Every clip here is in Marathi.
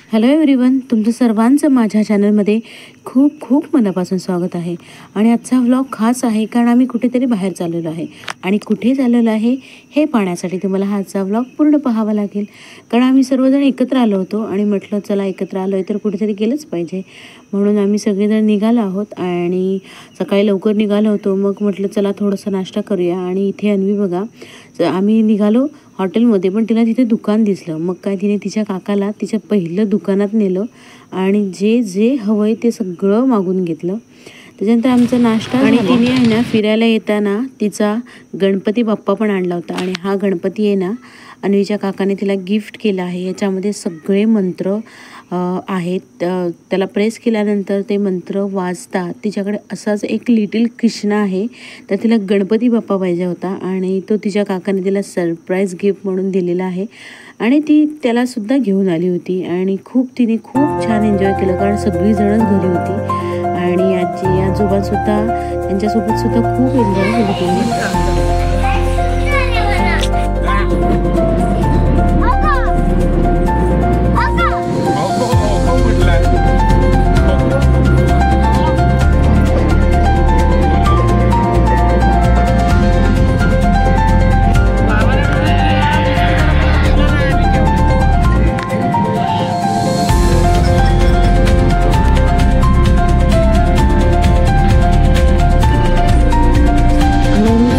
हॅलो एव्हरीवन, तुमचं सर्वांचं माझ्या चॅनलमध्ये खूप खूप मनापासून स्वागत आहे. आणि आजचा व्लॉग खास आहे कारण आम्ही कुठेतरी बाहेर चाललेलो आहे. आणि कुठे चाललेलो आहे हे पाहण्यासाठी तुम्हाला हा आजचा व्लॉग पूर्ण पाहावा लागेल. कारण आम्ही सर्वजण एकत्र आलो होतो आणि म्हटलं चला एकत्र आलो आहे तर कुठेतरी गेलंच पाहिजे, म्हणून आम्ही सगळेजण निघालो आहोत. आणि सकाळी लवकर निघालो होतो. मग म्हटलं चला थोडासा नाश्ता करूया. आणि इथे अन्वी बघा, आम्ही निघालो हॉटेलमध्ये, पण तिला तिथे दुकान दिसलं. मग काय तिने तिच्या काकाला तिच्या पहिलं दुकानात नेलं आणि जे जे हवं आहे ते सगळं मागून घेतलं. त्याच्यानंतर आमचा नाश्ता आणि तिने आहे ना फिरायला येताना तिचा गणपती बाप्पा पण आणला होता. आणि हा गणपती आहे ना अन्वीच्या काकाने तिला गिफ्ट केला आहे. याच्यामध्ये सगळे मंत्र आहेत. त्याला प्रेस केल्यानंतर ते मंत्र वाजतात. तिच्याकडे असाच एक लिटिल कृष्ण आहे, तर तिला गणपती बाप्पा पाहिजे होता आणि तो तिच्या काकाने तिला सरप्राईज गिफ्ट म्हणून दिलेला आहे. आणि ती त्यालासुद्धा घेऊन आली होती आणि तिने खूप छान एन्जॉय केलं, कारण सगळीजणच घरी होती. आणि आजी आजोबासुद्धा त्यांच्यासोबत सुद्धा खूप एन्जॉय केली त्यांनी.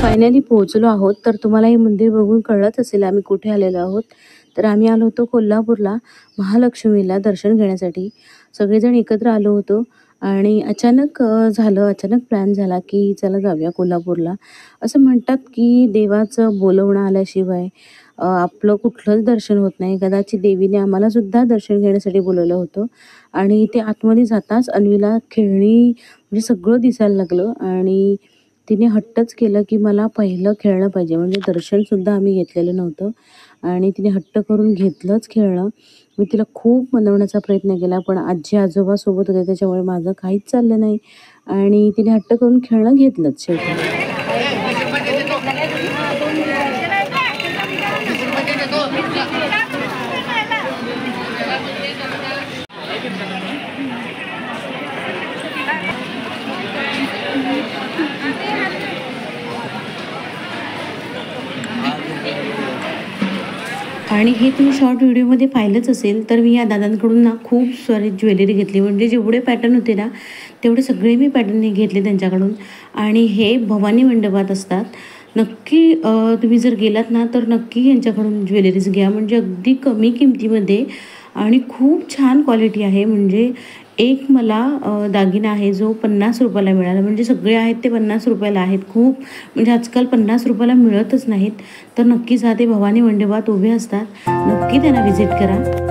फायनली पोहोचलो आहोत. तर तुम्हाला हे मंदिर बघून कळत असेल आम्ही कुठे आलेलो आहोत. तर आम्ही आलो होतो कोल्हापूरला महालक्ष्मीला दर्शन घेण्यासाठी. सगळेजण एकत्र आलो होतो आणि अचानक प्लॅन झाला की चला जाऊया कोल्हापूरला. असं म्हणतात की देवाचं बोलवणं आल्याशिवाय आपलं कुठलंच दर्शन होत नाही. कदाचित देवीने आम्हाला सुद्धा दर्शन घेण्यासाठी बोलवलं होतं. आणि ते आतमध्ये जाताच अन्वीला खेळणी म्हणजे सगळं दिसायला लागलं आणि तिने हट्टच केलं की मला पहिलं खेळणं पाहिजे. म्हणजे दर्शनसुद्धा आम्ही घेतलेलं नव्हतं आणि तिने हट्ट करून घेतलंच खेळणं. मी तिला खूप मनवण्याचा प्रयत्न केला, पण आजी आजोबा सोबत होते त्याच्यामुळे माझं काहीच चाललं नाही आणि तिने हट्ट करून खेळणं घेतलंच शेवटी. आणि हे तुम्ही शॉर्ट व्हिडिओमध्ये पाहिलंच असेल, तर मी या दादांकडून ना खूप सारी ज्वेलरी घेतली. म्हणजे जेवढे पॅटर्न होते ना तेवढे सगळे मी पॅटर्न घेतले त्यांच्याकडून. आणि हे भवानी मंडपात असतात. नक्की तुम्ही जर गेलात ना तर नक्की यांच्याकडून ज्वेलरीज घ्या. म्हणजे अगदी कमी किमतीमध्ये आणि खूप छान क्वालिटी आहे. म्हणजे एक मला दागिना आहे जो 50 रुपयाला मिळाला. म्हणजे सगळे आहेत ते 50 रुपयाला आहेत. खूप म्हणजे आजकाल 50 रुपयाला मिळतच नाहीत. तर नक्कीच ते भवानी मंडपात उभे असतात, नक्की त्यांना व्हिजिट करा.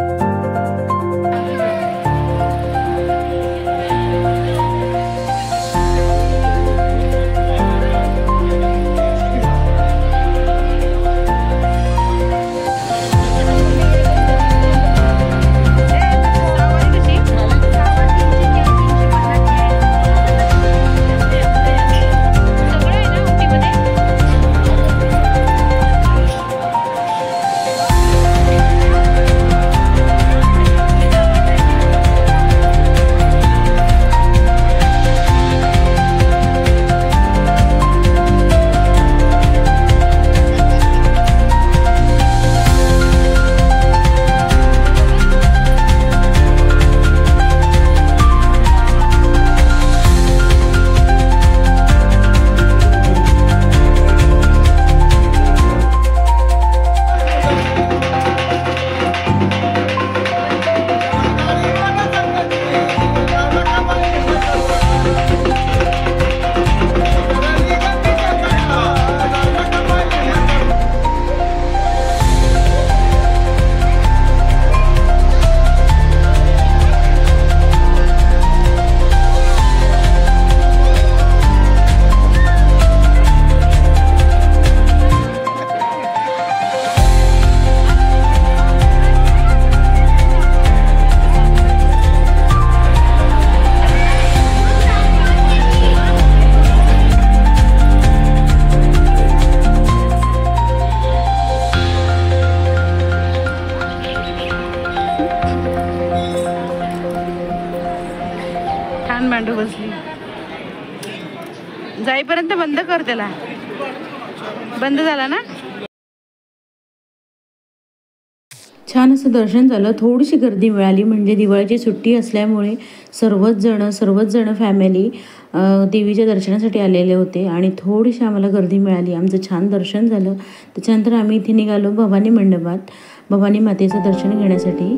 पण मांडू बसली. जाईपर्यंत बंद कर त्याला. बंद झाला ना. छान असं दर्शन झालं. थोडीशी गर्दी मिळाली म्हणजे दिवाळीची सुट्टी असल्यामुळे सर्वच जण फॅमिली देवीच्या दर्शनासाठी आलेले होते आणि थोडीशी आम्हाला गर्दी मिळाली. आमचं छान दर्शन झालं. त्याच्यानंतर आम्ही इथे निघालो भवानी मंडपात, भवानी मातेचं दर्शन घेण्यासाठी.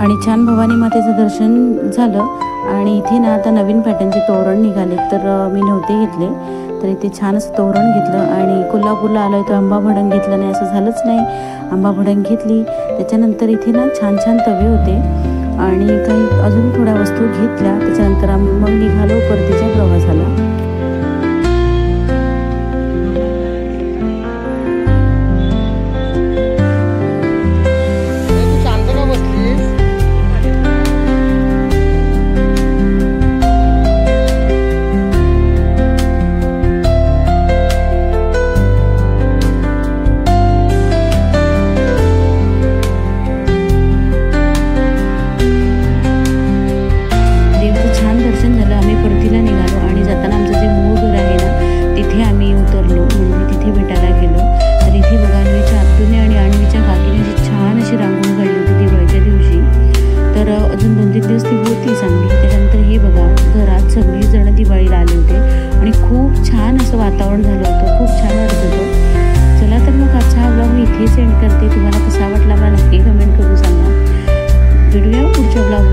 आणि छान भवानी मातेचं दर्शन झालं आणि इथे ना आता नवीन पॅटर्नचे तोरण निघाले तर मी नव्हते घेतले. तर इथे छान असं तोरण घेतलं आणि कोल्हापूरला आलो आहे तर आंबा भडंग घेतलं नाही असं झालंच नाही. आंबा भडंग घेतली. त्याच्यानंतर इथे ना छान तवे होते आणि काही अजून थोड्या वस्तू घेतल्या. त्याच्यानंतर आम्ही मग निघालो परतीच्या प्रवासाला. अजून 2-3 दिवस ती होती चांगली. त्याच्यानंतर हे बघा घरात सगळी जण दिवाळीला आले होते आणि खूप छान असं वातावरण झालं होतं. खूप छान वाटत होतं. चला तर मग आजचा हा ब्लॉग मी इथेच एंड करते. तुम्हाला कसा वाटला मला नक्की कमेंट करून सांगा. भेटूया पुढच्या ब्लॉग.